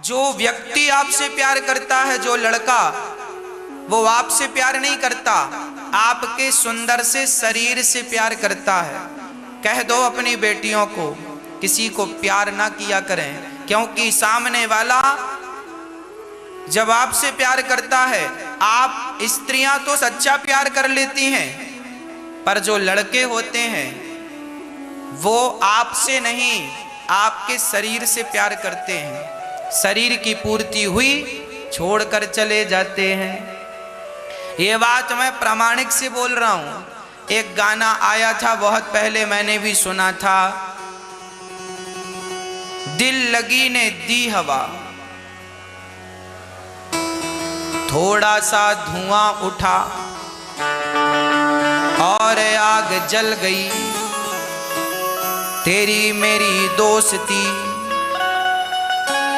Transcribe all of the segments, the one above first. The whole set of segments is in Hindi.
जो व्यक्ति आपसे प्यार करता है, जो लड़का, वो आपसे प्यार नहीं करता, आपके सुंदर से शरीर से प्यार करता है। कह दो अपनी बेटियों को किसी को प्यार ना किया करें, क्योंकि सामने वाला जब आपसे प्यार करता है, आप स्त्रियां तो सच्चा प्यार कर लेती हैं, पर जो लड़के होते हैं वो आपसे नहीं, आपके शरीर से प्यार करते हैं। शरीर की पूर्ति हुई छोड़कर चले जाते हैं। ये बात मैं प्रामाणिक से बोल रहा हूं। एक गाना आया था बहुत पहले, मैंने भी सुना था, दिल लगी ने दी हवा, थोड़ा सा धुआं उठा और आग जल गई, तेरी मेरी दोस्ती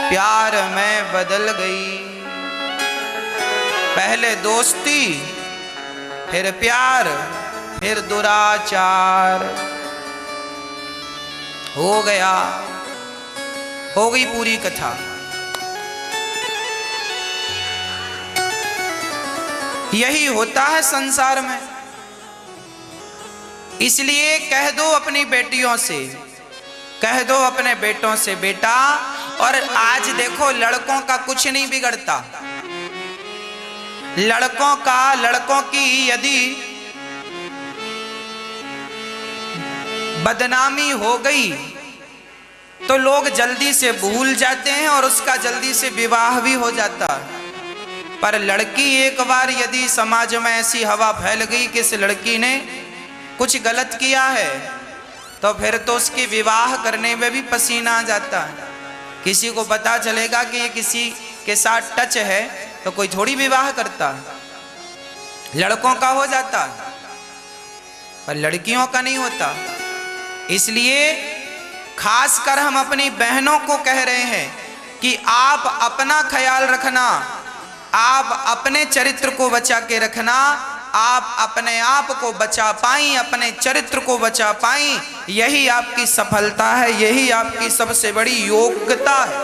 प्यार में बदल गई। पहले दोस्ती, फिर प्यार, फिर दुराचार, हो गया, हो गई पूरी कथा। यही होता है संसार में। इसलिए कह दो अपनी बेटियों से, कह दो अपने बेटों से, बेटा, और आज देखो लड़कों का कुछ नहीं बिगड़ता। लड़कों की यदि बदनामी हो गई तो लोग जल्दी से भूल जाते हैं और उसका जल्दी से विवाह भी हो जाता है। पर लड़की एक बार यदि समाज में ऐसी हवा फैल गई कि इस लड़की ने कुछ गलत किया है, तो फिर तो उसके विवाह करने में भी पसीना आ जाता है। किसी को पता चलेगा कि ये किसी के साथ टच है तो कोई थोड़ी विवाह करता है। लड़कों का हो जाता है पर लड़कियों का नहीं होता। इसलिए खासकर हम अपनी बहनों को कह रहे हैं कि आप अपना ख्याल रखना, आप अपने चरित्र को बचा के रखना। आप अपने आप को बचा पाई, अपने चरित्र को बचा पाई, यही आपकी सफलता है, यही आपकी सबसे बड़ी योग्यता है।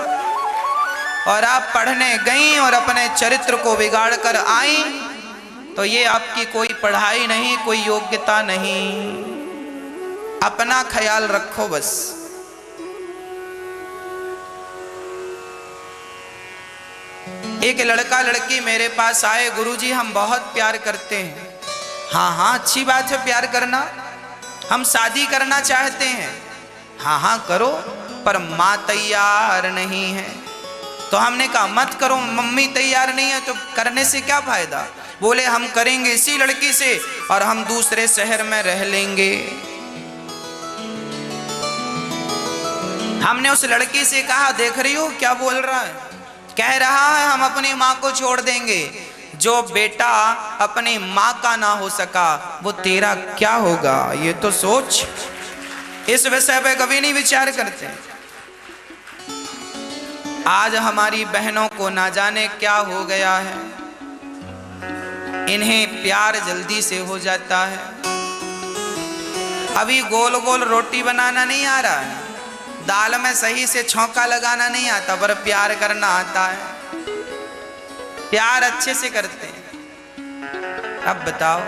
और आप पढ़ने गई और अपने चरित्र को बिगाड़ कर आई तो ये आपकी कोई पढ़ाई नहीं, कोई योग्यता नहीं। अपना ख्याल रखो बस। एक लड़का लड़की मेरे पास आए, गुरुजी हम बहुत प्यार करते हैं। हाँ हाँ, अच्छी बात है प्यार करना, हम शादी करना चाहते हैं। हाँ हाँ करो, पर माँ तैयार नहीं है। तो हमने कहा मत करो, मम्मी तैयार नहीं है तो करने से क्या फायदा। बोले हम करेंगे इसी लड़की से और हम दूसरे शहर में रह लेंगे। हमने उस लड़की से कहा देख रही हो क्या बोल रहा है, कह रहा है हम अपनी माँ को छोड़ देंगे। जो बेटा अपनी माँ का ना हो सका वो तेरा क्या होगा, ये तो सोच। इस विषय पे कभी नहीं विचार करते। आज हमारी बहनों को ना जाने क्या हो गया है, इन्हें प्यार जल्दी से हो जाता है। अभी गोल गोल रोटी बनाना नहीं आ रहा है, दाल में सही से छौंका लगाना नहीं आता, पर प्यार करना आता है। प्यार अच्छे से करते हैं। अब बताओ,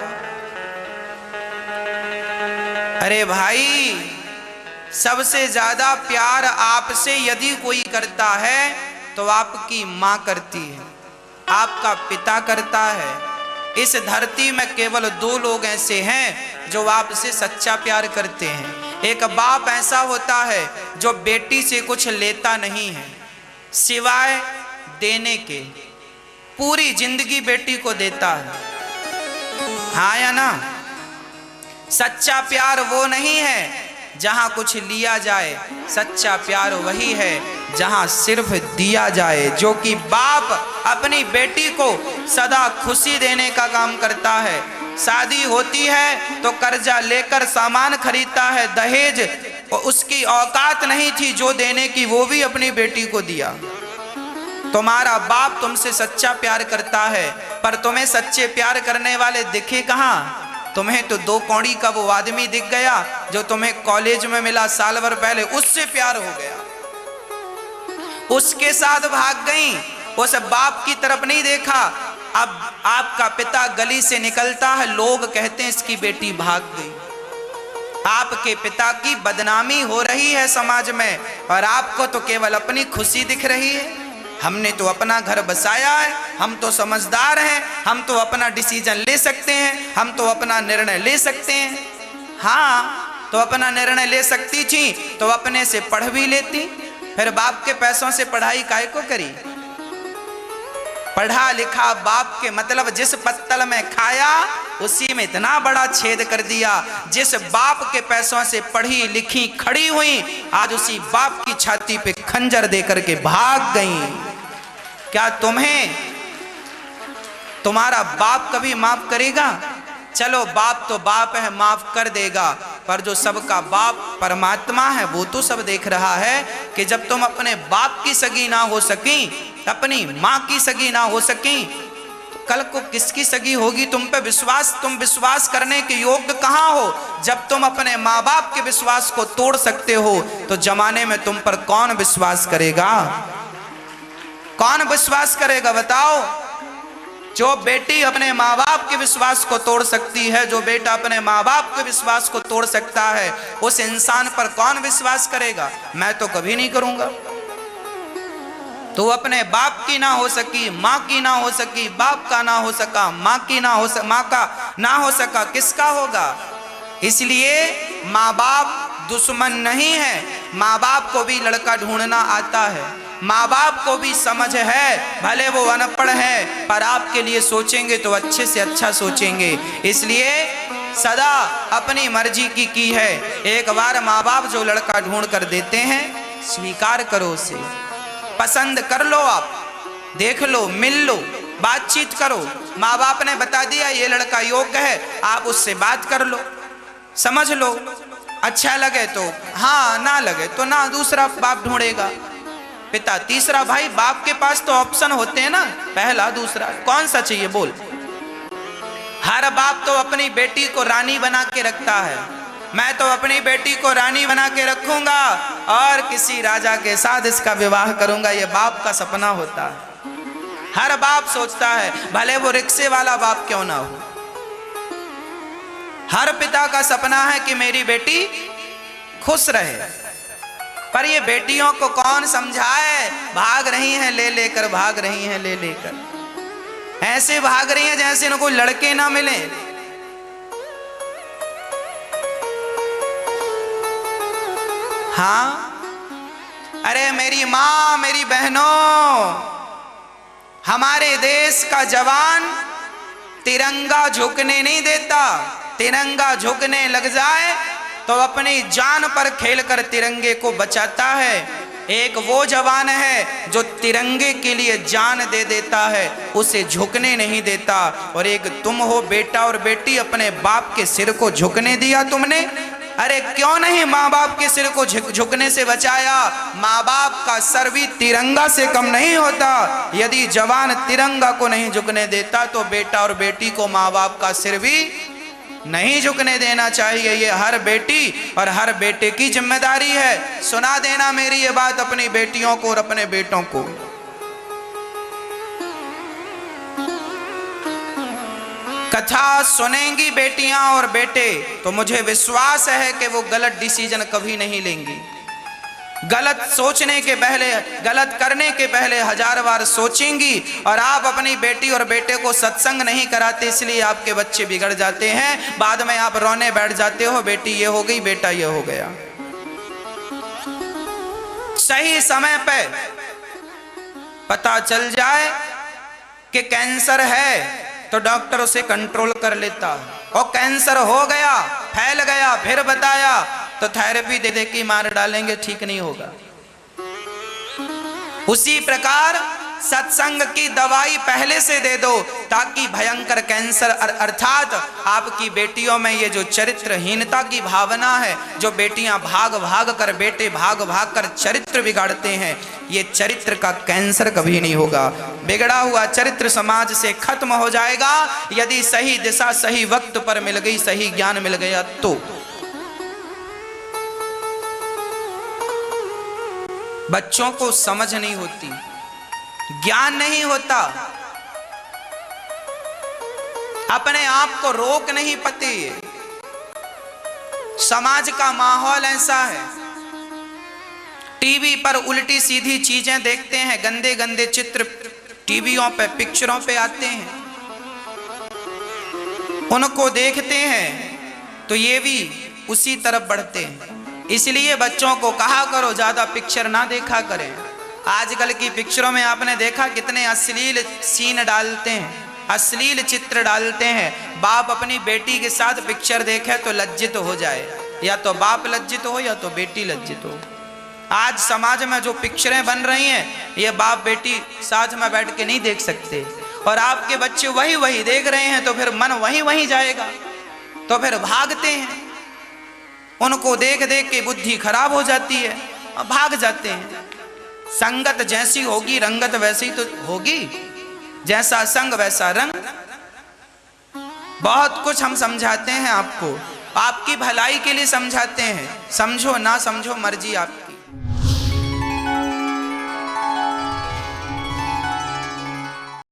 अरे भाई, सबसे ज्यादा प्यार आपसे यदि कोई करता है तो आपकी माँ करती है, आपका पिता करता है। इस धरती में केवल 2 लोग ऐसे हैं जो आपसे सच्चा प्यार करते हैं। एक बाप ऐसा होता है जो बेटी से कुछ लेता नहीं है सिवाय देने के, पूरी जिंदगी बेटी को देता है। हाँ या ना? सच्चा प्यार वो नहीं है जहां कुछ लिया जाए, सच्चा प्यार वही है जहां सिर्फ दिया जाए। जो कि बाप अपनी बेटी को सदा खुशी देने का काम करता है। शादी होती है तो कर्जा लेकर सामान खरीदता है, दहेज उसकी औकात नहीं थी जो देने की, वो भी अपनी बेटी को दिया। तुम्हारा बाप तुमसे सच्चा प्यार करता है, पर तुम्हें सच्चे प्यार करने वाले दिखे कहाँ? तुम्हें तो 2 कौड़ी का वो आदमी दिख गया जो तुम्हें कॉलेज में मिला साल भर पहले, उससे प्यार हो गया। उसके साथ भाग गई, उस बाप की तरफ नहीं देखा। अब आपका पिता गली से निकलता है, लोग कहते हैं इसकी बेटी भाग गई। आपके पिता की बदनामी हो रही है समाज में, और आपको तो केवल अपनी खुशी दिख रही है। हमने तो अपना घर बसाया है, हम तो समझदार हैं, हम तो अपना डिसीजन ले सकते हैं, हम तो अपना निर्णय ले सकते हैं। हाँ, तो अपना निर्णय ले सकती थी तो अपने से पढ़ भी लेती, फिर बाप के पैसों से पढ़ाई काहे को करी। पढ़ा लिखा बाप के मतलब जिस पत्तल में खाया उसी में इतना बड़ा छेद कर दिया। जिस बाप के पैसों से पढ़ी लिखी खड़ी हुई, आज उसी बाप की छाती पे खंजर देकर के भाग गई। क्या तुम्हें तुम्हारा बाप कभी माफ करेगा? चलो बाप तो बाप है, माफ कर देगा, पर जो सबका बाप परमात्मा है वो तो सब देख रहा है कि जब तुम अपने बाप की सगी ना हो सकी, अपनी माँ की सगी ना हो सकी, तो कल को किसकी सगी होगी? तुम पे विश्वास, तुम विश्वास करने के योग्य कहाँ हो? जब तुम अपने माँ बाप के विश्वास को तोड़ सकते हो तो जमाने में तुम पर कौन विश्वास करेगा? कौन विश्वास करेगा बताओ? जो बेटी अपने माँ बाप के विश्वास को तोड़ सकती है, जो बेटा अपने माँ बाप के विश्वास को तोड़ सकता है, उस इंसान पर कौन विश्वास करेगा? मैं तो कभी नहीं करूंगा। तो अपने बाप की ना हो सकी, माँ की ना हो सकी, बाप का ना हो सका, माँ की ना हो माँ का ना हो सका, किसका होगा? इसलिए माँ बाप दुश्मन नहीं है, माँ बाप को भी लड़का ढूंढना आता है, माँ बाप को भी समझ है, भले वो अनपढ़ है पर आपके लिए सोचेंगे तो अच्छे से अच्छा सोचेंगे। इसलिए सदा अपनी मर्जी की है। एक बार माँ बाप जो लड़का ढूंढ कर देते हैं, स्वीकार करो उसे, पसंद कर लो, आप देख लो, मिल लो, बातचीत करो। माँ बाप ने बता दिया ये लड़का योग्य है, आप उससे बात कर लो, समझ लो, अच्छा लगे तो हाँ, ना लगे तो ना, दूसरा बाप ढूंढेगा। पिता तीसरा भाई, बाप के पास तो ऑप्शन होते हैं ना, पहला दूसरा, कौन सा चाहिए बोल? हर बाप तो अपनी बेटी को रानी बना के रखता है। मैं तो अपनी बेटी को रानी बना के रखूंगा और किसी राजा के साथ इसका विवाह करूंगा, ये बाप का सपना होता है। हर बाप सोचता है, भले वो रिक्शे वाला बाप क्यों ना हो। हर पिता का सपना है कि मेरी बेटी खुश रहे, पर ये बेटियों को कौन समझाए? भाग रही हैं ले लेकर, भाग रही हैं ले लेकर, ऐसे भाग रही हैं जैसे इनको लड़के ना मिले। हाँ, अरे मेरी माँ, मेरी बहनों, हमारे देश का जवान तिरंगा झुकने नहीं देता। तिरंगा झुकने लग जाए तो अपनी जान पर खेलकर तिरंगे को बचाता है। एक वो जवान है जो तिरंगे के लिए जान दे देता है, उसे झुकने नहीं देता। और एक तुम हो बेटा और बेटी, अपने बाप के सिर को झुकने दिया तुमने? अरे क्यों नहीं माँ बाप के सिर को झुकने से बचाया? माँ बाप का सर भी तिरंगा से कम नहीं होता। यदि जवान तिरंगा को नहीं झुकने देता तो बेटा और बेटी को माँ बाप का सिर भी नहीं झुकने देना चाहिए। ये हर बेटी और हर बेटे की जिम्मेदारी है। सुना देना मेरी ये बात अपनी बेटियों को और अपने बेटों को। कथा सुनेंगी बेटियां और बेटे तो मुझे विश्वास है कि वो गलत डिसीजन कभी नहीं लेंगी। गलत सोचने के पहले, गलत करने के पहले 1000 बार सोचेंगी। और आप अपनी बेटी और बेटे को सत्संग नहीं कराते, इसलिए आपके बच्चे बिगड़ जाते हैं। बाद में आप रोने बैठ जाते हो, बेटी ये हो गई, बेटा ये हो गया। सही समय पे पता चल जाए कि कैंसर है तो डॉक्टर उसे कंट्रोल कर लेता, और कैंसर हो गया, फैल गया, फिर बताया तो थेरेपी दे दे के मार डालेंगे, ठीक नहीं होगा। उसी प्रकार सत्संग की दवाई पहले से दे दो ताकि भयंकर कैंसर अर्थात आपकी बेटियों में ये जो चरित्रहीनता की भावना है, जो बेटियां भाग भाग कर, बेटे भाग भाग कर चरित्र बिगाड़ते हैं, ये चरित्र का कैंसर कभी नहीं होगा। बिगड़ा हुआ चरित्र समाज से खत्म हो जाएगा यदि सही दिशा सही वक्त पर मिल गई, सही ज्ञान मिल गया तो। बच्चों को समझ नहीं होती, ज्ञान नहीं होता, अपने आप को रोक नहीं पाते। समाज का माहौल ऐसा है, टीवी पर उल्टी सीधी चीजें देखते हैं, गंदे गंदे चित्र टीवियों पे, पिक्चरों पे आते हैं, उनको देखते हैं तो ये भी उसी तरफ बढ़ते हैं। इसलिए बच्चों को कहा करो ज्यादा पिक्चर ना देखा करें। आजकल की पिक्चरों में आपने देखा कितने अश्लील सीन डालते हैं, अश्लील चित्र डालते हैं। बाप अपनी बेटी के साथ पिक्चर देखे तो लज्जित हो जाए, या तो बाप लज्जित हो या तो बेटी लज्जित हो। आज समाज में जो पिक्चरें बन रही हैं, ये बाप बेटी साथ में बैठ के नहीं देख सकते, और आपके बच्चे वही वही देख रहे हैं तो फिर मन वही वही जाएगा, तो फिर भागते हैं। उनको देख देख के बुद्धि खराब हो जाती है और भाग जाते हैं। संगत जैसी होगी रंगत वैसी तो होगी, जैसा संग वैसा रंग। बहुत कुछ हम समझाते हैं आपको, आपकी भलाई के लिए समझाते हैं, समझो ना समझो मर्जी आपकी।